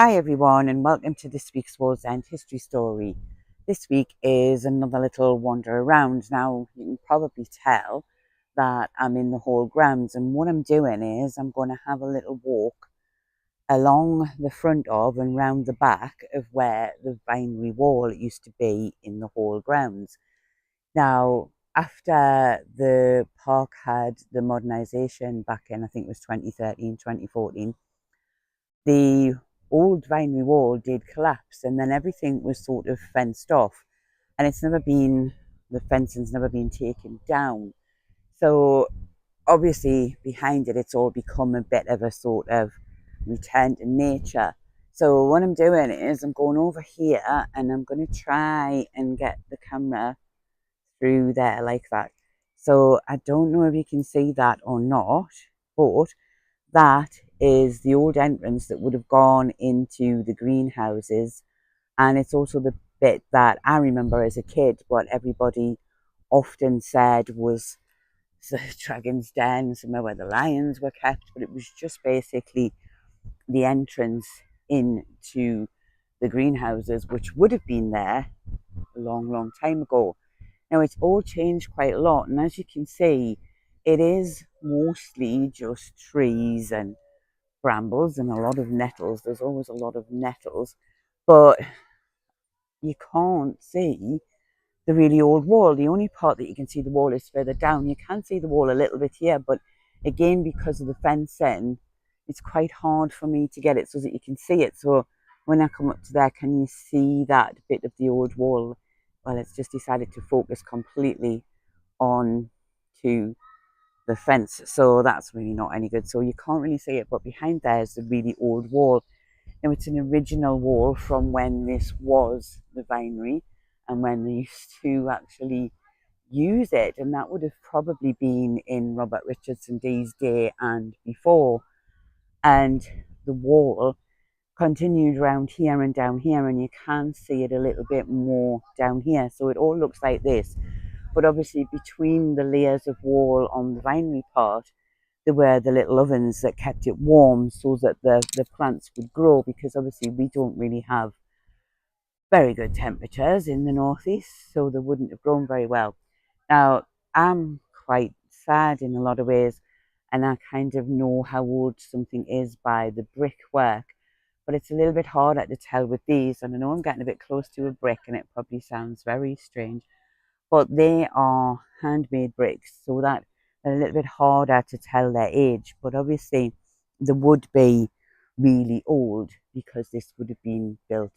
Hi everyone, and welcome to this week's Wallsend history story. This week is another little wander around. Now you can probably tell that I'm in the whole grounds, and what I'm doing is I'm going to have a little walk along the front of and round the back of where the vinery wall used to be in the whole grounds. Now, after the park had the modernisation back in, I think it was 2013, 2014, the old vinery wall did collapse, and then everything was sort of fenced off, and the fencing's never been taken down. So obviously behind it, it's all become a bit of a sort of return to nature. So what I'm doing is I'm going over here and I'm going to try and get the camera through there like that. So I don't know if you can see that or not, but that is the old entrance that would have gone into the greenhouses, and it's also the bit that I remember as a kid what everybody often said was the dragon's den, somewhere where the lions were kept, but it was just basically the entrance into the greenhouses, which would have been there a long time ago. Now it's all changed quite a lot, and as you can see, it is mostly just trees and brambles and a lot of nettles. There's always a lot of nettles, but you can't see the really old wall. The only part that you can see the wall is further down. You can see the wall a little bit here, but again, because of the fencing, it's quite hard for me to get it so that you can see it. So when I come up to there, can you see that bit of the old wall? Well, it's just decided to focus completely on to the fence, so that's really not any good. So you can't really see it, but behind there is the really old wall. Now it's an original wall from when this was the vinery and when they used to actually use it, and that would have probably been in Robert Richardson Dee's day and before. And the wall continued around here and down here, and you can see it a little bit more down here. So it all looks like this, but obviously between the layers of wall on the vinery part, there were the little ovens that kept it warm so that the plants would grow, because obviously we don't really have very good temperatures in the northeast, so they wouldn't have grown very well. Now, I'm quite sad in a lot of ways, and I kind of know how old something is by the brickwork, but it's a little bit harder to tell with these. And I know I'm getting a bit close to a brick, and it probably sounds very strange, but they are handmade bricks, so that they're a little bit harder to tell their age. But obviously, they would be really old because this would have been built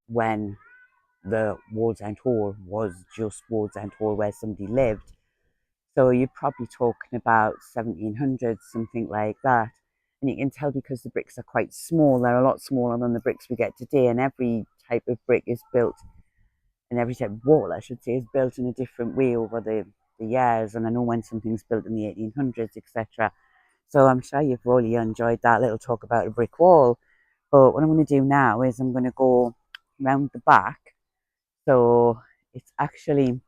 when the Wallsend Hall was just Wallsend Hall where somebody lived. So you're probably talking about 1700s, something like that. And you can tell because the bricks are quite small, they're a lot smaller than the bricks we get today, and every type of brick is built, and every type of wall, I should say, is built in a different way over the years. And I know when something's built in the 1800s, etc. So I'm sure you've really enjoyed that little talk about a brick wall. But what I'm going to do now is I'm going to go round the back. So it's actually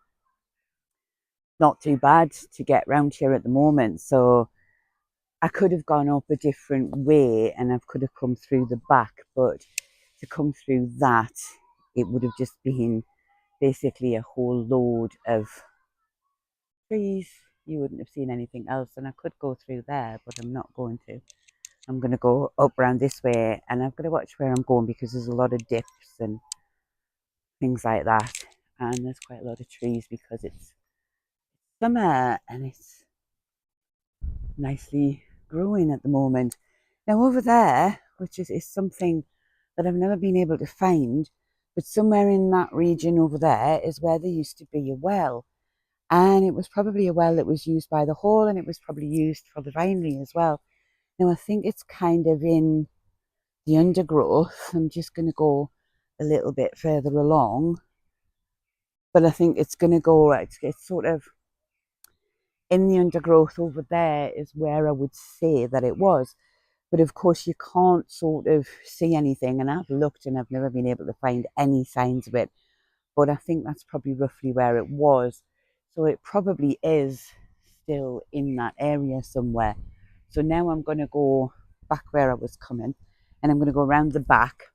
not too bad to get round here at the moment. So I could have gone up a different way and I could have come through the back, but to come through that, it would have just been basically a whole load of trees. You wouldn't have seen anything else, and I could go through there, but I'm not going to. I'm going to go up around this way, and I've got to watch where I'm going because there's a lot of dips and things like that, and there's quite a lot of trees because it's summer and it's nicely growing at the moment. Now over there, which is something that I've never been able to find, but somewhere in that region over there is where there used to be a well. And it was probably a well that was used by the hall, and it was probably used for the vinery as well. Now I think it's kind of in the undergrowth. I'm just going to go a little bit further along, but I think it's going to go, it's sort of in the undergrowth over there is where I would say that it was. But of course you can't sort of see anything, and I've looked and I've never been able to find any signs of it, but I think that's probably roughly where it was. So it probably is still in that area somewhere. So now I'm going to go back where I was coming, and I'm going to go around the back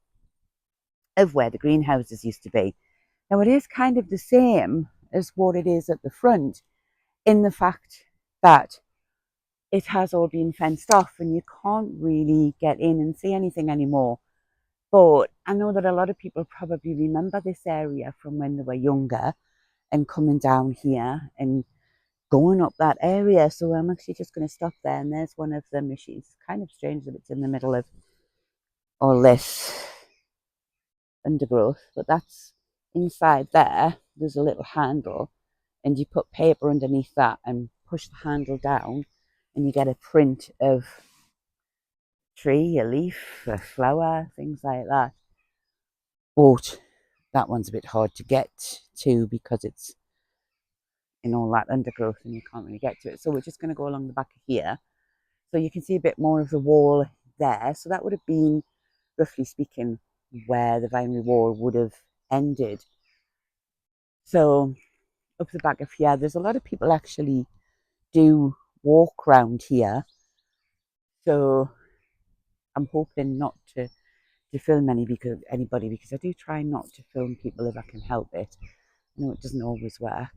of where the greenhouses used to be. Now it is kind of the same as what it is at the front, in the fact that it has all been fenced off and you can't really get in and see anything anymore. But I know that a lot of people probably remember this area from when they were younger and coming down here and going up that area. So I'm actually just going to stop there, and there's one of the machines. It's kind of strange that it's in the middle of all this undergrowth, but that's inside there. There's a little handle, and you put paper underneath that and push the handle down, and you get a print of a tree, a leaf, a flower, things like that. But that one's a bit hard to get to because it's in all that undergrowth and you can't really get to it. So we're just going to go along the back of here. So you can see a bit more of the wall there. So that would have been, roughly speaking, where the vinery wall would have ended. So up the back of here, there's a lot of people actually do walk around here. So I'm hoping not to film anybody because I do try not to film people if I can help it. I know it doesn't always work.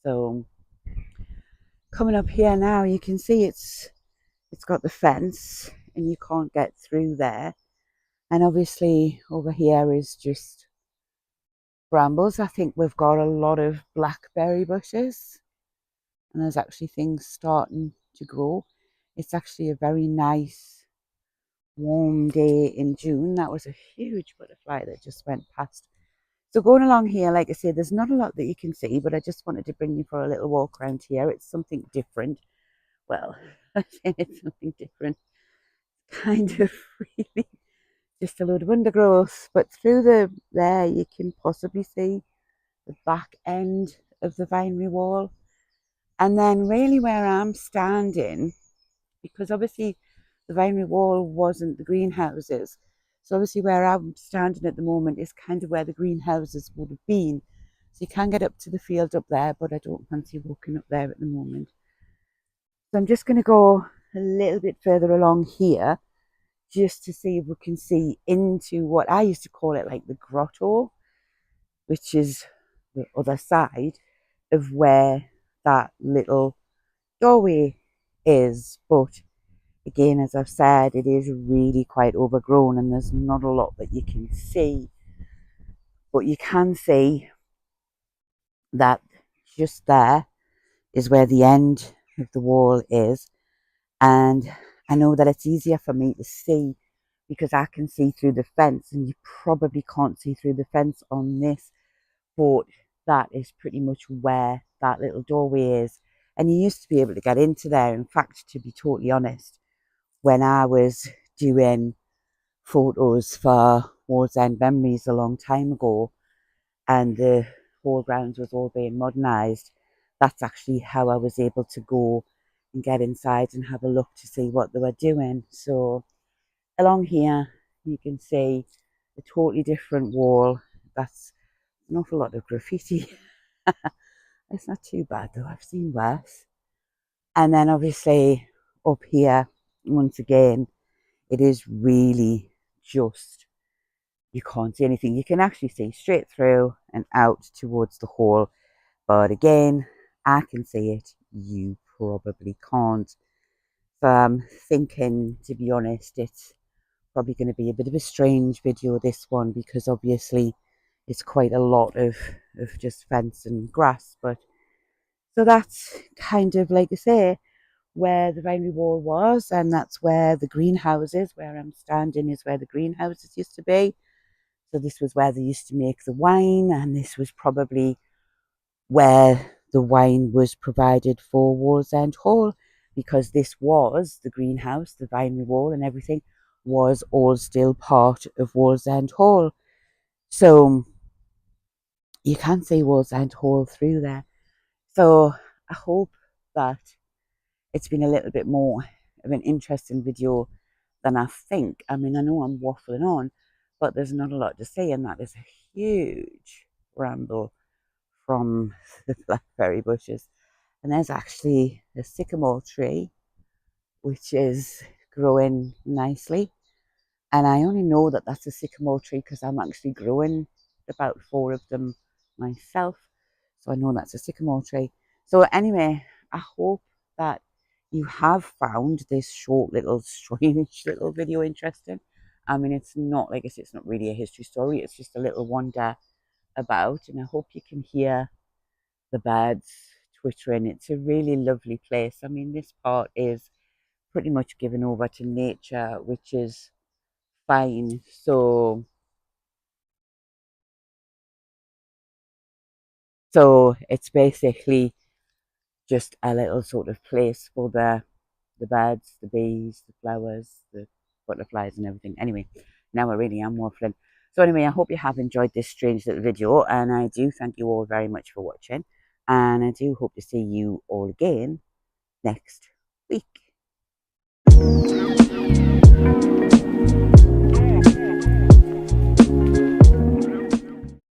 So coming up here now, you can see it's got the fence and you can't get through there. And obviously over here is just brambles. I think we've got a lot of blackberry bushes and there's actually things starting to grow. It's actually a very nice warm day in June. That was a huge butterfly that just went past. So going along here, like I said, there's not a lot that you can see, but I just wanted to bring you for a little walk around here. It's something different. Well, I think it's something different. Kind of really just a load of undergrowth, but through there you can possibly see the back end of the vinery wall. And then really where I'm standing, because obviously the vinery wall wasn't the greenhouses, so obviously where I'm standing at the moment is kind of where the greenhouses would have been. So you can get up to the field up there, but I don't fancy walking up there at the moment. So I'm just going to go a little bit further along here just to see if we can see into what I used to call it like the grotto, which is the other side of where that little doorway is. But again, as I've said, it is really quite overgrown and there's not a lot that you can see. But you can see that just there is where the end of the wall is. And I know that it's easier for me to see because I can see through the fence, and you probably can't see through the fence on this, but that is pretty much where that little doorway is. And you used to be able to get into there. In fact, to be totally honest, when I was doing photos for Wallsend Memories a long time ago and the whole grounds was all being modernised, that's actually how I was able to go and get inside and have a look to see what they were doing. So along here you can see a totally different wall. That's an awful lot of graffiti. It's not too bad though, I've seen worse. And then obviously up here, once again, it is really just, you can't see anything. You can actually see straight through and out towards the hall, but again, I can see it, you probably can't. So I'm thinking, to be honest, it's probably going to be a bit of a strange video, this one, because obviously it's quite a lot of just fence and grass. But so that's kind of, like I say, where the vinery wall was, and that's where the greenhouses, where I'm standing is where the greenhouses used to be. So this was where they used to make the wine, and this was probably where the wine was provided for Wallsend Hall, because this was the greenhouse, the vinery wall and everything was all still part of Wallsend Hall. So you can see Wallsend Hall through there. So I hope that it's been a little bit more of an interesting video than I think. I mean, I know I'm waffling on, but there's not a lot to say, and that is a huge ramble from the blackberry bushes. And there's actually a sycamore tree, which is growing nicely. And I only know that that's a sycamore tree because I'm actually growing about 4 of them myself. So I know that's a sycamore tree. So anyway, I hope that you have found this short little strange little video interesting. I mean, it's not, like I said, it's not really a history story. It's just a little wander about, and I hope you can hear the birds twittering. It's a really lovely place. I mean, this part is pretty much given over to nature, which is fine. So it's basically just a little sort of place for the birds, the bees, the flowers, the butterflies and everything. Anyway, now I really am waffling. So anyway, I hope you have enjoyed this strange little video, and I do thank you all very much for watching, and I do hope to see you all again next week.